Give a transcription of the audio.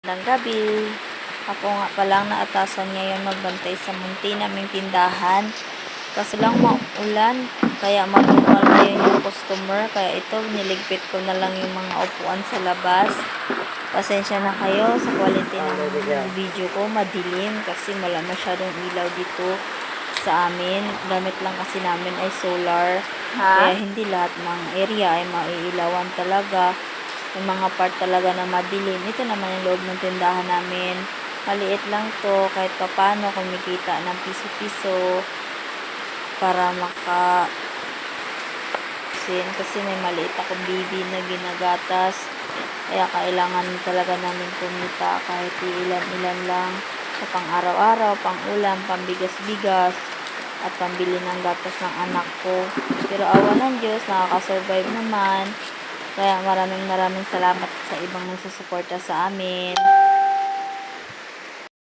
Magandang gabi. Ako nga palang naatasan ngayon magbantay sa munti naming tindahan. Kasi lang maulan, kaya manumal ngayon yung customer. Kaya ito, niligpit ko na lang yung mga upuan sa labas. Pasensya na kayo sa quality ng video ko. Madilim kasi wala masyadong ilaw dito sa amin. Gamit lang kasi namin ay solar. Kaya hindi lahat ng area ay maiilawan talaga. Yung mga part talaga na madilim. Ito naman yung loob ng tindahan namin. Maliit lang to, kahit papano kumikita ng piso-piso para kasi may maliit akong baby na ginagatas. Kaya kailangan talaga namin kumita kahit ilan-ilan lang sa pang-araw-araw, pang-ulam, pambigas-bigas at pambili ng gatas ng anak ko. Pero awa ng Diyos, nakaka-survive naman. Kaya maraming salamat sa ibang nagsusuporta sa amin.